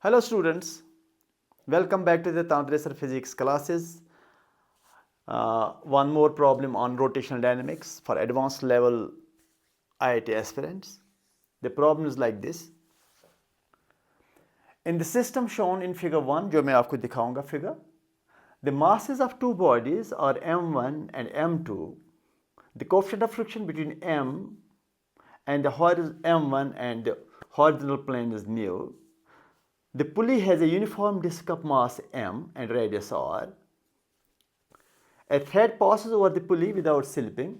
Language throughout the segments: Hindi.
Hello students, welcome back to the Tandresar physics classes. One more problem on rotational dynamics for advanced level IIT aspirants. The problem is like this. In the system shown in figure 1, जो मैं आपको दिखाऊंगा figure, the masses of two bodies are m1 and m2. The coefficient of friction between m and the m1 and the horizontal plane is mu. The pulley has a uniform disk of mass m and radius r. A thread passes over the pulley without slipping.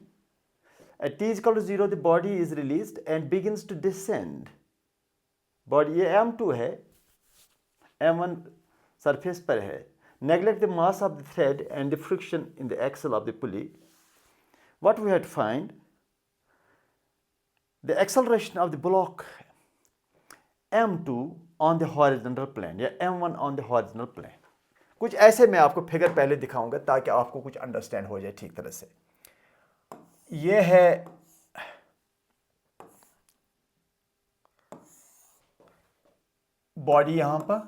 At t is equal to 0, the body is released and begins to descend. Body ये m2 है, m1 surface पर है. Neglect the mass of the thread and the friction in the axle of the pulley. What we have to find? The acceleration of the block m2 on the horizontal plane या m1 on the horizontal plane. कुछ ऐसे मैं आपको फिगर पहले दिखाऊंगा ताकि आपको कुछ अंडरस्टैंड हो जाए ठीक तरह से. ये है बॉडी यहां पर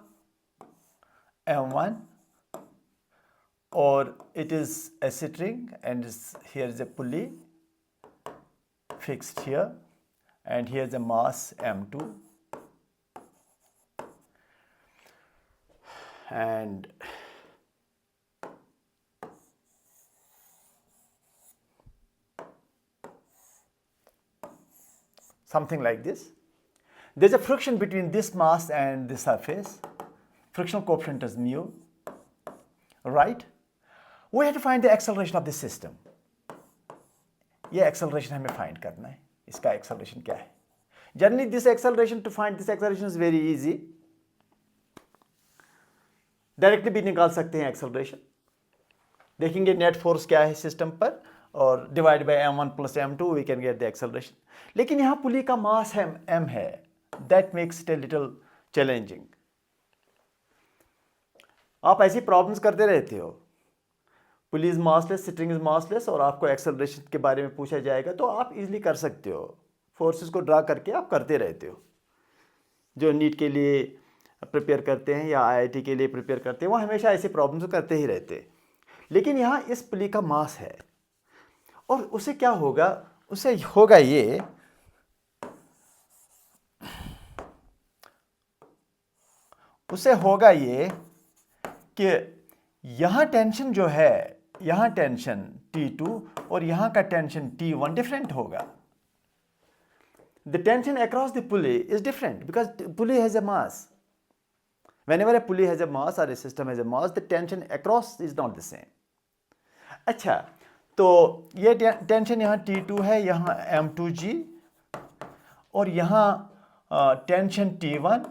m1 और it is a string and here is a pulley fixed here and here is a mass m2 and something like this. There's a friction between this mass and the surface. Frictional coefficient is mu, right? We have to find the acceleration of the system. ये acceleration हमें find करना है. इसका acceleration क्या है? Generally, this acceleration, to find this acceleration is very easy. Directly भी निकाल सकते हैं acceleration. देखेंगे नेट फोर्स क्या है सिस्टम पर और divide by m1 plus m2 we can get the acceleration. लेकिन यहाँ पुली का मास है m है, that makes it a little challenging. आप ऐसी प्रॉब्लम्स करते रहते हो, pulley is massless, string is massless और आपको एक्सेलरेशन के बारे में पूछा जाएगा तो आप इजीली कर सकते हो. फोर्सेस को ड्रा करके आप करते रहते हो. जो नीट के लिए प्रिपेयर करते हैं या आईआईटी के लिए प्रिपेयर करते हैं वो हमेशा ऐसे प्रॉब्लम्स करते ही रहते हैं. लेकिन यहाँ इस पुली का मास है और उसे क्या होगा, उसे होगा ये कि यहाँ टेंशन जो है, यहाँ टेंशन T2 और यहाँ का टेंशन T1 डिफरेंट होगा. The tension across the pulley is different because pulley has a mass. Whenever a pulley has a mass or a system has a mass, the tension across is not the same. अच्छा, तो ये टेंशन यहाँ T2 है, यहाँ M2G और यहाँ tension T1,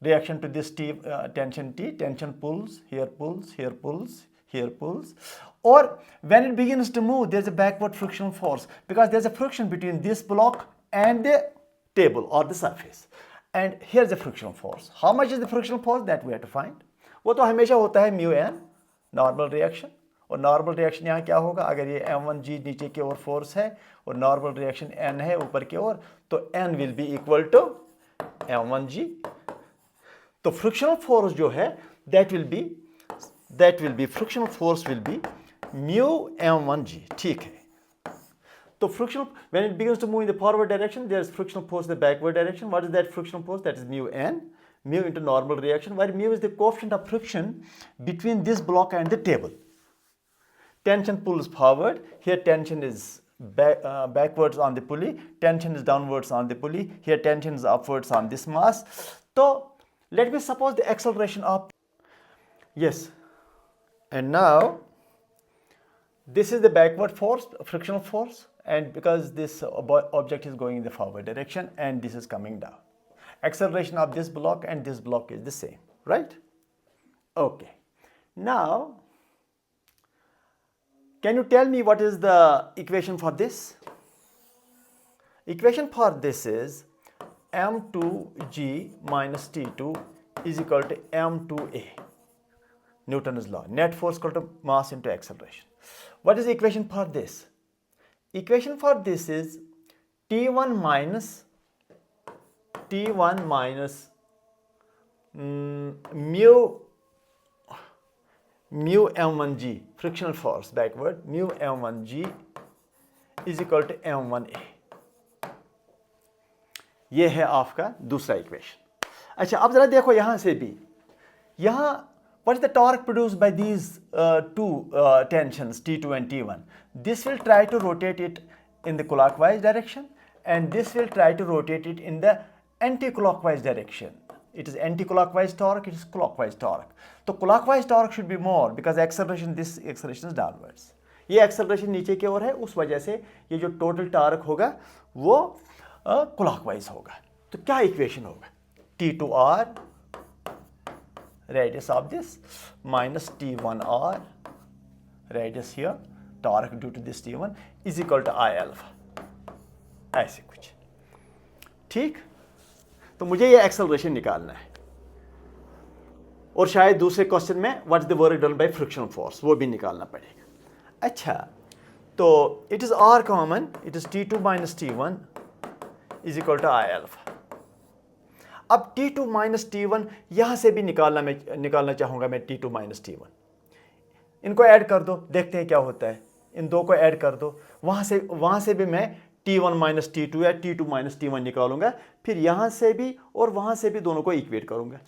reaction to this tension T, tension pulls, here pulls, here pulls, here pulls. Or when it begins to move, there's a backward frictional force because there's a friction between this block and the table or the surface. And here's the frictional force. How much is the frictional force that we have to find? वो तो हमेशा होता है mu n, normal reaction. और नॉर्मल रिएक्शन यहाँ क्या होगा, अगर ये m1g नीचे की ओर फोर्स है और नॉर्मल रिएक्शन n है ऊपर की ओर, तो n will be equal to m1g. तो फ्रिक्शनल फोर्स जो है that will be frictional force will be mu m1g. ठीक है. तो frictional when it begins to move in the forward direction, there is frictional force in the backward direction. What is that frictional force? That is mu n, mu into normal reaction, where mu is the coefficient of friction between this block and the table. Tension pulls forward. Here tension is backwards on the pulley. Tension is downwards on the pulley. Here tension is upwards on this mass. So let me suppose the acceleration of, yes, and now this is the backward force, frictional force, and because this object is going in the forward direction and this is coming down. Acceleration of this block and this block is the same, right? Okay. Now, can you tell me what is the equation for this? Equation for this is m2g minus T2 is equal to m2a. Newton's law. Net force equal to mass into acceleration. What is the equation for this? Equation for this is T1 minus mu m1g frictional force backward mu m1g is equal to m1a। ये है आपका दूसरा इक्वेशन। अच्छा अब जरा देखो यहां से भी, यहां what is the torque produced by these two tensions T2 and T1? This will try to rotate it in the clockwise direction and this will try to rotate it in the anti-clockwise direction. It is anti-clockwise torque, it is clockwise torque. So clockwise torque should be more because acceleration, this acceleration is downwards. ये acceleration नीचे की ओर है, उस वजह से ये जो total torque होगा वो clockwise होगा। तो क्या equation होगा? T2R radius of this minus T1R radius here torque due to this T1 is equal to I alpha, ऐसे कुछ। ठीक, तो मुझे ये एक्सेलरेशन निकालना है और शायद दूसरे क्वेश्चन में what is the work done by frictional force वो भी निकालना पड़ेगा। अच्छा, तो it is R common, it is T2 minus T1 is equal to I alpha. अब T2 माइनस T1 यहां से भी निकालना चाहूंगा मैं T2 माइनस T1। इनको ऐड कर दो, देखते हैं क्या होता है। इन दो को ऐड कर दो, वहां से भी मैं T1 माइनस T2 या T2 माइनस T1 निकालूंगा, फिर यहां से भी और वहां से भी दोनों को इक्वेट करूंगा।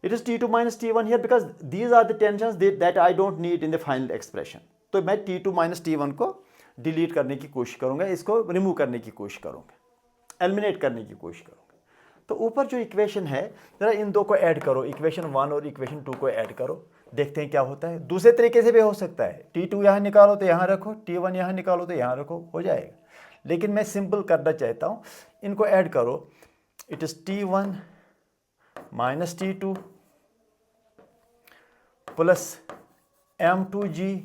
It is T2 minus T1 here because these are the tensions that I don't need in the final expression. तो मैं T2 माइनस T1 को डिलीट करने की कोशिश करूंगा, इसको रिमूव करने की कोशिश करूंगा, एलिमिनेट करने की कोशिश करूंगा। तो ऊपर जो इक्वेशन है जरा इन दो को ऐड करो, इक्वेशन 1 और इक्वेशन 2 को ऐड करो, देखते हैं क्या होता है। दूसरे तरीके से भी हो सकता है, T2 यहाँ निकालो तो यहाँ रखो, T1 यहाँ निकालो तो यहाँ रखो, हो जाएगा। लेकिन मैं सिंपल करना चाहता हूँ, इनको ऐड करो। It is T1 minus T2 plus M2G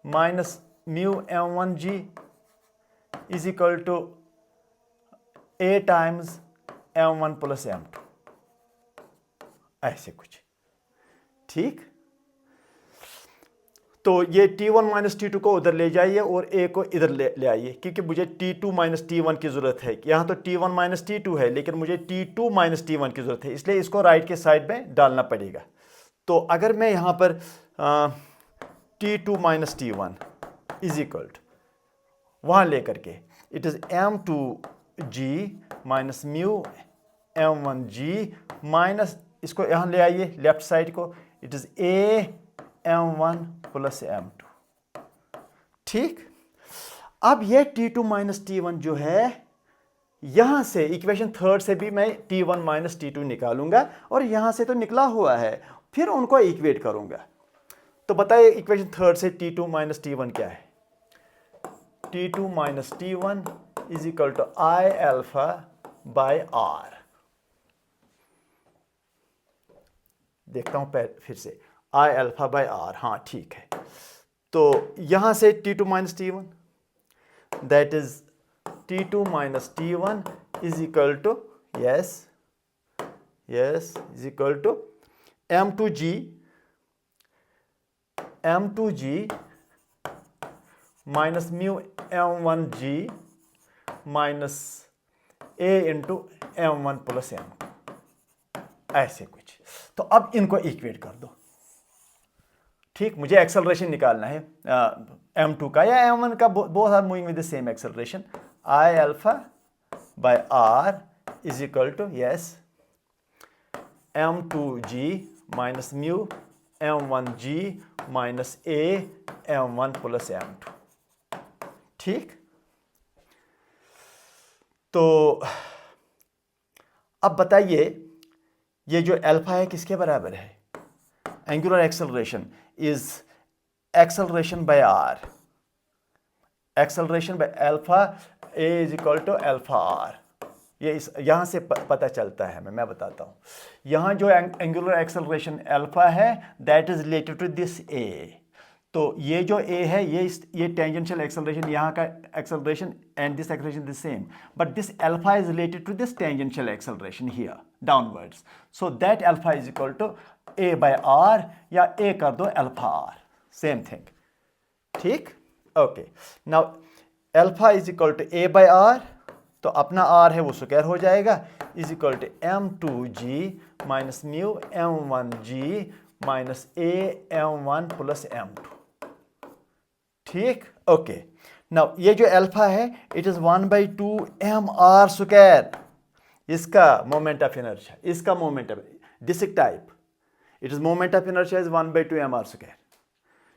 minus mu M1G is equal to A times M1 plus M2, ऐसे कुछ। ठीक, तो ये T1 माइनस T2 को उधर ले जाइए और A को इधर ले आइए, क्योंकि मुझे T2 माइनस T1 की ज़रूरत है। यहाँ तो T1 माइनस T2 है लेकिन मुझे T2 माइनस T1 की ज़रूरत है, इसलिए इसको राइट के साइड में डालना पड़ेगा। तो अगर मैं यहाँ पर T2 minus T1 is equal to वहाँ ले करके it is M2G minus mu M1G minus, इसको यहाँ ले आइए लेफ्ट साइड को, it is A M1 plus M2। ठीक, अब ये T2 माइनस T1 जो है यहां से इक्वेशन 3 से भी मैं T1 माइनस T2 निकालूंगा और यहां से तो निकला हुआ है, फिर उनको इक्वेट करूंगा। तो बताइए इक्वेशन 3 से T2 माइनस T1 क्या है? T2 minus T1 is equal to I alpha by R। देखता हूं फिर से, I अल्फा बाय R, हाँ ठीक है। तो यहां से T2 minus T1 that is T2 minus T1 is equal to yes is equal to M2G minus mu M1G minus A into M1 plus M2, ऐसे कुछ। तो अब इनको इक्वेट कर दो। ठीक, मुझे एक्सेलरेशन निकालना है M2 का या M1 का, both are moving with the same acceleration. I alpha by R is equal to yes M2G minus mu M1G minus A M1 plus M2। ठीक, तो अब बताइए ये जो अल्फा है किसके बराबर है? Angular acceleration is acceleration by R, acceleration by alpha A is equal to alpha R। ये यहां से पता चलता है, मैं बताता हूं। यहां जो एंगुलर एक्सेलरेशन अल्फा है that is related to this A। तो ये जो A है ये टेंजेंशियल एक्सेलरेशन, यहाँ का acceleration and this acceleration the same, but this alpha is related to this tangential acceleration here downwards. So that alpha is equal to A by R या A कर दो अल्फा R, सेम थिंग। ठीक, okay, now alpha is equal to A by R तो अपना आर है वो स्क्वायर हो जाएगा, is equal to m2g minus mu m1g minus A m1 plus m2। ठीक, ओके। नाउ ये जो अल्फा है इट इज 1/2 mr स्क्वायर, इसका मोमेंट ऑफ इनर्शिया, इसका moment of disc type, it is moment of inertia is 1/2 mr square.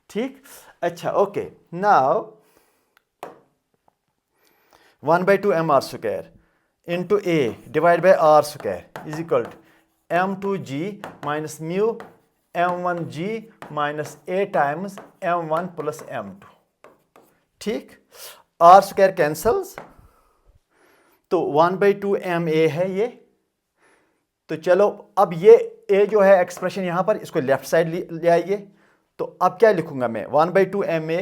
ठीक, अच्छा, okay. Now 1/2 mr square into A divide by R square is equal to m2g minus mu m1g minus A times m1 plus m2। ठीक, आर स्क्वायर कैंसल्स, तो 1/2 ma है ये। तो चलो अब ये a जो है एक्सप्रेशन यहां पर, इसको लेफ्ट साइड ले आइए। तो अब क्या लिखूंगा मैं, 1/2 ma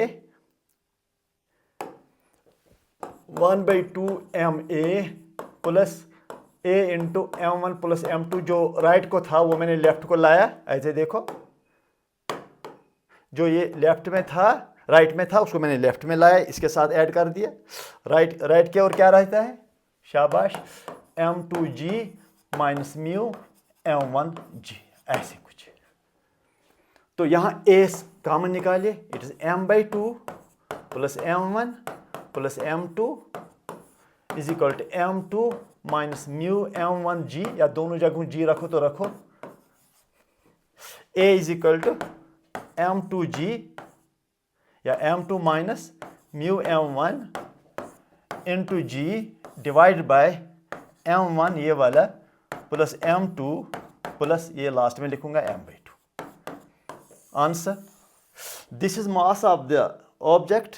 1/2 ma plus a into m1 plus m2, जो राइट को था वो मैंने लेफ्ट को लाया। ऐसे देखो, जो ये लेफ्ट में था राइट में था उसको मैंने लेफ्ट में लाया, इसके साथ ऐड कर दिया। राइट के और क्या रहता है, शाबाश, m2g माइनस म्यू m1g, ऐसे कुछ। तो यहां a कॉमन निकालिए, it is m/2 plus m1 plus m2 is equal to m2 minus mu m1g, या दोनों जगहों g रखो तो रखो। a is equal to m2g या m2 minus mu m1 into g divide by m1 ये वाला प्लस m2 प्लस ये लास्ट में लिखूंगा m/2। Answer, this is mass of the object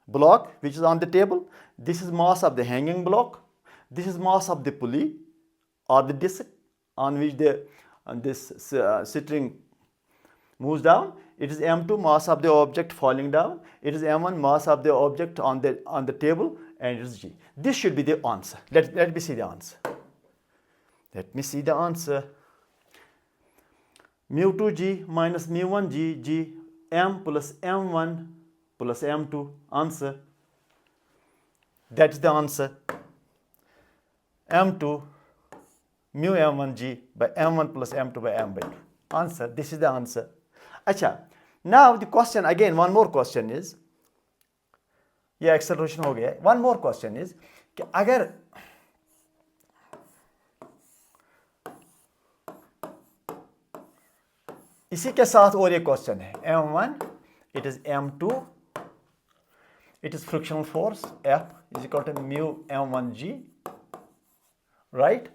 block which is on the table, this is mass of the hanging block, this is mass of the pulley or the disc on which this string moves down. It is m2 mass of the object falling down, it is m1 mass of the object on the table, and it is g. This should be the answer. Let me see the answer. Let me see the answer. mu2g minus mu1g, g m plus m1 plus m2, answer. That is the answer. m2 mu m1g by m1 plus m2 by m/2. Answer. This is the answer. अच्छा, now the question again, one more question is, ये acceleration हो गया है। One more question is कि अगर इसी के साथ और एक क्वेश्चन है, m1 it is m2, it is frictional force F is equal to mu m1g, right?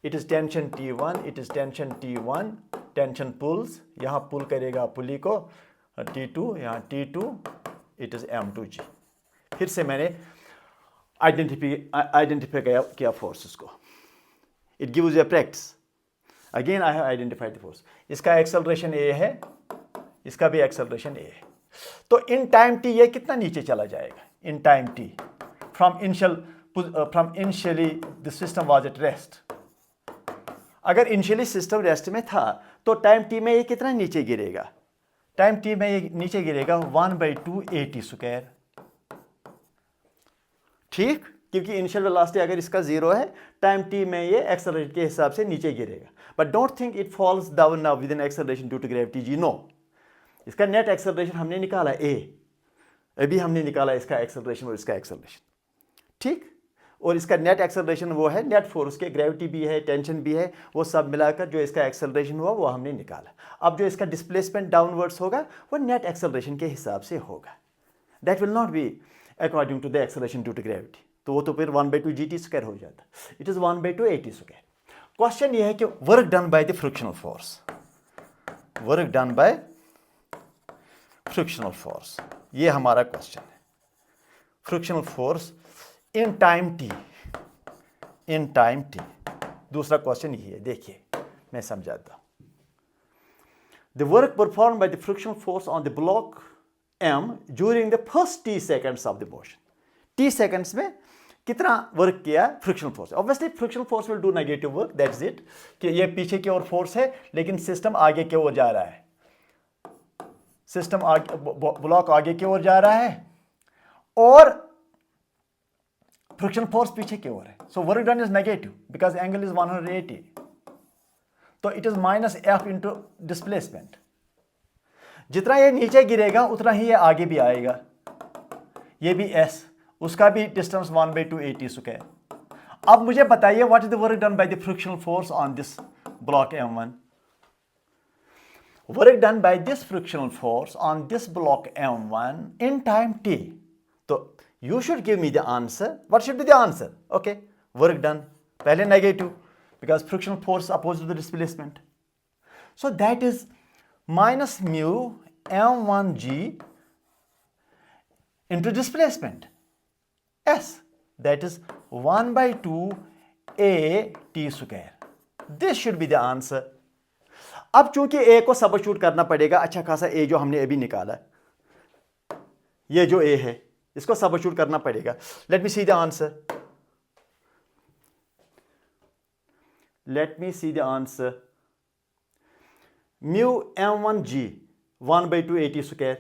It is tension T1, it is tension T1, tension pulls, यहाँ pull करेगा पुली को T2, यहाँ T2, it is m2g। फिर से मैंने आइडेंटिफाई किया फोर्सेस को। It gives you a practice. Again I have identified the force. इसका एक्सेलरेशन a है, इसका भी एक्सेलरेशन a है। तो इन टाइम t ये कितना नीचे चला जाएगा, इन time t from initially the system was at rest. अगर इनिशियली सिस्टम रेस्ट में था तो टाइम t में ये कितना नीचे गिरेगा, टाइम t में ये नीचे गिरेगा 1/2 at स्क्वायर। ठीक, क्योंकि इनिशियल वेलोसिटी अगर इसका 0 है, टाइम t में ये एक्सेलरेशन के हिसाब से नीचे गिरेगा। But don't think it falls down now with an acceleration due to gravity G, no. इसका नेट एक्सेलरेशन हमने निकाला a, अभी हमने निकाला इसका एक्सेलरेशन और इसका एक्सेलरेशन। ठीक, और इसका नेट एक्सेलरेशन वो है नेट फोर्स के, ग्रेविटी भी है, टेंशन भी है, वो सब मिलाकर जो इसका एक्सेलरेशन हुआ वो हमने निकाला। अब जो इसका डिस्प्लेसमेंट डाउनवर्ड्स होगा वो नेट एक्सेलरेशन के हिसाब से होगा। That will not be according to the acceleration due to gravity, तो वो तो फिर 1/2 gt स्क्वायर हो जाता, it is 1/2 at square. Question ये है कि work done by the frictional force, work done by frictional force, ये हमारा क्वेश्चन है। Frictional force in time t, in time t। दूसरा क्वेश्चन ये है, देखिए मैं समझाता हूं। The work perform by the frictional force on the block m during the first t seconds of the motion. t seconds में कितना वर्क किया frictional force. Obviously frictional force will do negative work, that's it, कि ये पीछे की ओर फोर्स है लेकिन सिस्टम आगे की ओर जा रहा है, सिस्टम आगे, ब्लॉक आगे की ओर जा रहा है, और फ्रिक्शन फोर्स पीछे की ओर है, so work done is negative because angle is 180, तो it is minus F into displacement. जितना ये नीचे गिरेगा उतना ही ये आगे भी आएगा, ये भी एस, उसका भी डिस्टेंस 1/2 AT स्क्वायर। अब मुझे बताइए what is the work done by the frictional force on this block M1। Work done by this frictional force on this block M1 in time t, तो you should give me the answer. What should be the answer? Okay, work done, पहले negative because frictional force opposed to the displacement, so that is minus mu M1g into displacement s, that is 1/2 AT square. This should be the answer. अब चूंकि a को सबस्टिट्यूट करना पड़ेगा, अच्छा खासा a जो हमने अभी निकाला, ये जो a है इसको सबस्टिट्यूट करना पड़ेगा। Let me see the answer, let me see the answer. Mu M1g 1/2 AT square,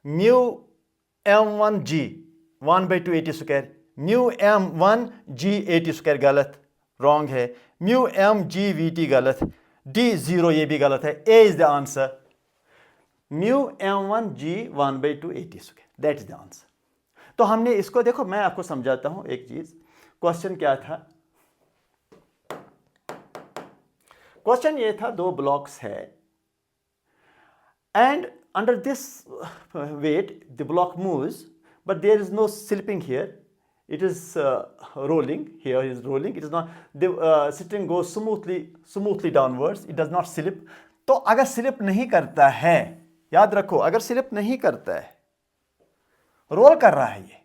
mu M1g 1/2 AT square, mu M1g AT square गलत, रॉन्ग है, म्यू MG VT गलत, D 0 ये भी गलत है, A is the answer, mu M1g 1/2 AT square, that is the answer. तो हमने इसको देखो, मैं आपको समझाता हूं एक चीज। क्वेश्चन क्या था? क्वेश्चन ये था, दो ब्लॉक्स है and under this weight the block moves, but there is no slipping here, it is rolling, here is rolling, it is not, the string goes smoothly downwards, it does not slip। तो अगर स्लिप नहीं करता है, याद रखो, अगर स्लिप नहीं करता है, रोल कर रहा है ये,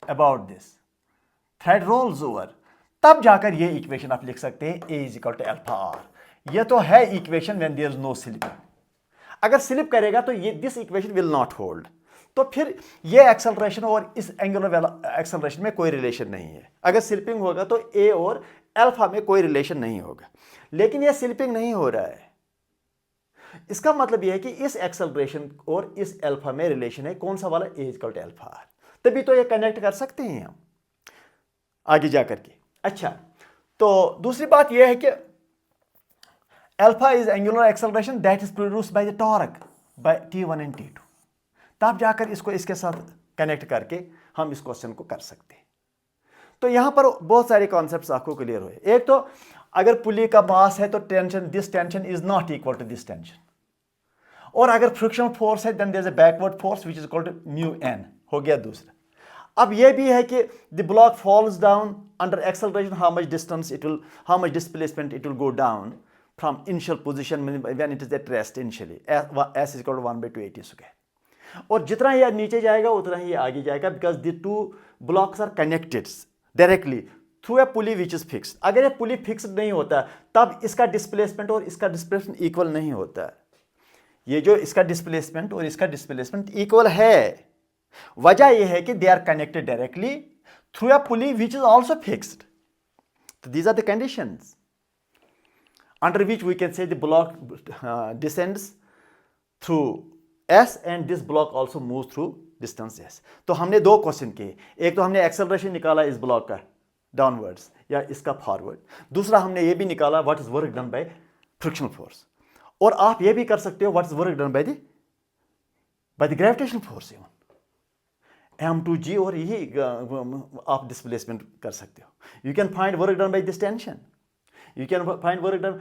about this thread rolls over, तब जाकर ये इक्वेशन आप लिख सकते हैं A is equal to alpha R. ये तो है equation when there is no slipping. अगर स्लिप करेगा तो ये this equation will not hold, तो फिर ये एक्सेलरेशन और इस एंगुलर एक्सेलरेशन में कोई रिलेशन नहीं है। अगर स्लिपिंग होगा तो ए और अल्फा में कोई रिलेशन नहीं होगा, लेकिन ये स्लिपिंग नहीं हो रहा है, इसका मतलब यह है कि इस एक्सेलरेशन और इस अल्फा में रिलेशन है, कौन सा वाला, ए इक्वल टू अल्फा आर, तभी तो ये कनेक्ट कर सकते हैं हम आगे जाकर के। अच्छा, तो दूसरी बात यह है कि alpha is angular acceleration that is produced by the torque bye T1 and T2, तब जाकर इसको इसके साथ कनेक्ट करके हम इस क्वेश्चन को कर सकते हैं। तो यहां पर बहुत सारे कॉन्सेप्ट्स आपको क्लियर हुए। एक तो अगर पुली का मास है तो tension, this tension is not equal to this tension, और अगर फ्रिक्शनल फोर्स है then there is a backward force which is equal to mu N, हो गया दूसरा। अब यह भी है कि the block falls down under acceleration, how much distance it will, how much displacement it will go down from initial position when it is at rest initially, s is equal to 1/2 AT square. और जितना ये नीचे जाएगा उतना ही ये आगे जाएगा, because the two blocks are connected directly through a pulley which is fixed. अगर ये पुली फिक्स्ड नहीं होता तब इसका डिस्प्लेसमेंट और इसका डिस्प्लेसमेंट इक्वल नहीं होता। ये जो इसका डिस्प्लेसमेंट और इसका डिस्प्लेसमेंट इक्वल है, वजह यह है कि they are connected directly through a pulley which is also fixed. तो these are the conditions under which we can say the block descends through S and this block also moves through distance S। तो हमने दो क्वेश्चन किए, एक तो हमने एक्सेलरेशन निकाला इस ब्लॉक का डाउनवर्ड्स या इसका फॉरवर्ड, दूसरा हमने ये भी निकाला what is work done by frictional force, और आप ये भी कर सकते हो what is work done by the gravitational force even M2G, और यही आप डिस्प्लेसमेंट कर सकते हो। You can find work done by this tension, you can find work done,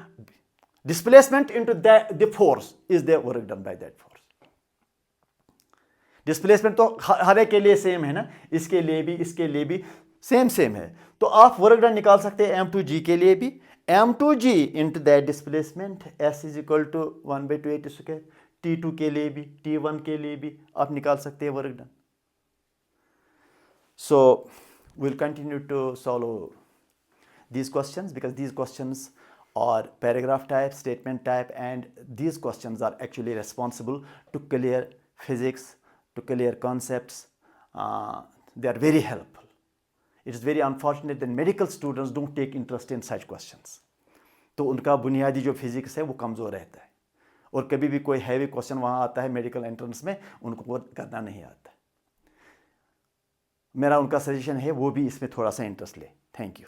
displacement into the force is the work done by that force। displacement तो हर एक के लिए सेम है ना, इसके लिए भी इसके लिए भी सेम है, तो आप वर्क डन निकाल सकते हैं M2G के लिए भी, M2G into that displacement S is equal to 1/2 AT square, T2 के लिए भी T1 के लिए भी आप निकाल सकते हैं work done. So we'll continue to solve these questions because these questions are paragraph type, statement type, and these questions are actually responsible to clear physics, to clear concepts. They are very helpful. It is very unfortunate that medical students don't take interest in such questions. तो उनका बुनियादी जो फिजिक्स है वो कमज़ोर रहता है, और कभी भी कोई हैवी क्वेश्चन वहाँ आता है मेडिकल एंट्रेंस में, उनको वो करना नहीं आता। मेरा उनका सजेशन है वो भी इसमें थोड़ा सा इंटरेस्ट ले। Thank you.